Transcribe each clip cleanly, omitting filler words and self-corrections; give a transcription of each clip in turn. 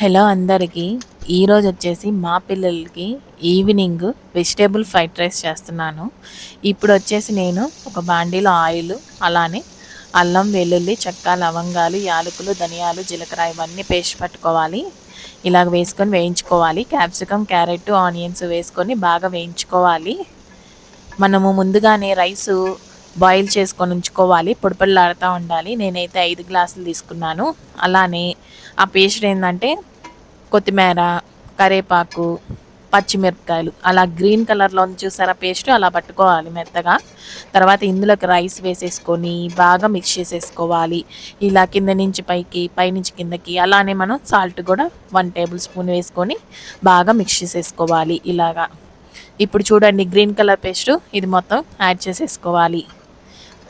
Hello అందరికీ. ఈరోజు వచ్చేసి మా పిల్లలకి ఈవినింగ్ వెజిటేబుల్ ఫ్రైడ్ రైస్ చేస్తున్నాను. ఇప్పుడు వచ్చేసి నేను ఒక బాండీలో ఆయిల్, అలానే అల్లం, వెల్లుల్లి, చెక్క, లవంగాలు, యాలకులు, ధనియాలు, జీలకర్ర ఇవన్నీ పేస్ట్ పట్టుకోవాలి. ఇలాగ వేసుకొని వేయించుకోవాలి. క్యాప్సికమ్, క్యారెట్, ఆనియన్స్ వేసుకొని బాగా వేయించుకోవాలి. మనము ముందుగానే రైసు బాయిల్ చేసుకొని ఉంచుకోవాలి. పొడిపొడిలాడుతూ ఉండాలి. నేనైతే 5 గ్లాసులు తీసుకున్నాను. అలానే ఆ పేస్ట్ ఏంటంటే కొత్తిమీర, కరివేపాకు, పచ్చిమిరపకాయలు అలా గ్రీన్ కలర్లో ఉంది చూసారా పేస్ట్, అలా పట్టుకోవాలి మెత్తగా. తర్వాత ఇందులోకి రైస్ వేసేసుకొని బాగా మిక్స్ చేసేసుకోవాలి. ఇలా కింద నుంచి పైకి, పైనుంచి కిందకి. అలానే మనం సాల్ట్ కూడా 1 టేబుల్ స్పూన్ వేసుకొని బాగా మిక్స్ చేసేసుకోవాలి ఇలాగా. ఇప్పుడు చూడండి గ్రీన్ కలర్ పేస్ట్ ఇది మొత్తం యాడ్ చేసేసుకోవాలి.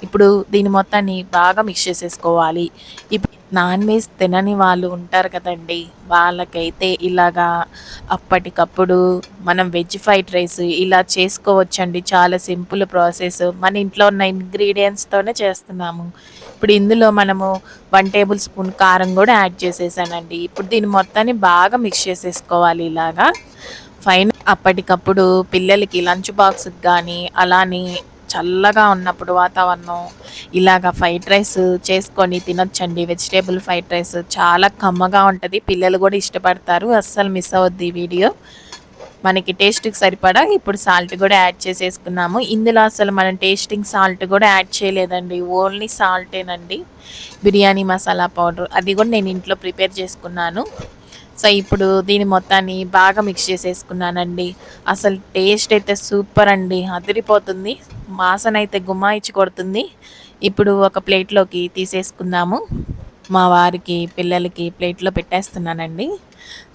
ఇప్పుడు దీని మొత్తాన్ని బాగా మిక్స్ చేసేసుకోవాలి. ఇప్పుడు నాన్ వెజ్ తినని వాళ్ళు ఉంటారు కదండి, వాళ్ళకైతే ఇలాగా అప్పటికప్పుడు మనం వెజ్ ఫ్రైడ్ రైస్ ఇలా చేసుకోవచ్చండి. చాలా సింపుల్ ప్రాసెస్. మన ఇంట్లో ఉన్న ఇంగ్రీడియంట్స్తోనే చేస్తున్నాము. ఇప్పుడు ఇందులో మనము 1 టేబుల్ స్పూన్ కారం కూడా యాడ్ చేసేసానండి. ఇప్పుడు దీని మొత్తాన్ని బాగా మిక్స్ చేసేసుకోవాలి ఇలాగా. ఫైన్ అప్పటికప్పుడు పిల్లలకి లంచ్ బాక్స్కి కానీ, అలానే చల్లగా ఉన్నప్పుడు వాతావరణం ఇలాగ ఫ్రైడ్ రైస్ చేసుకొని తినొచ్చండి. వెజిటేబుల్ ఫ్రైడ్ రైస్ చాలా కమ్మగా ఉంటుంది. పిల్లలు కూడా ఇష్టపడతారు. అస్సలు మిస్ అవ్వద్దు ఈ వీడియో. మనకి టేస్ట్కి సరిపడా ఇప్పుడు సాల్ట్ కూడా యాడ్ చేసేసుకున్నాము. ఇందులో అసలు మనం టేస్టింగ్ సాల్ట్ కూడా యాడ్ చేయలేదండి, ఓన్లీ సాల్టేనండి. బిర్యానీ మసాలా పౌడర్ అది కూడా నేను ఇంట్లో ప్రిపేర్ చేసుకున్నాను. సో ఇప్పుడు దీని మొత్తాన్ని బాగా మిక్స్ చేసేసుకున్నానండి. అసలు టేస్ట్ అయితే సూపర్ అండి, అదిరిపోతుంది. వాసన అయితే గుమ్మాయిచ్చి కొడుతుంది. ఇప్పుడు ఒక ప్లేట్లోకి తీసేసుకుందాము. మా వారికి, పిల్లలకి ప్లేట్లో పెట్టేస్తున్నానండి.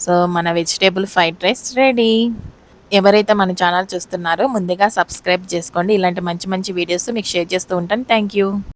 సో మన వెజిటేబుల్ ఫ్రైడ్ రైస్ రెడీ. ఎవరైతే మన ఛానల్ చూస్తున్నారో ముందుగా సబ్స్క్రైబ్ చేసుకోండి. ఇలాంటి మంచి మంచి వీడియోస్ మీకు షేర్ చేస్తూ ఉంటాను. Thank you.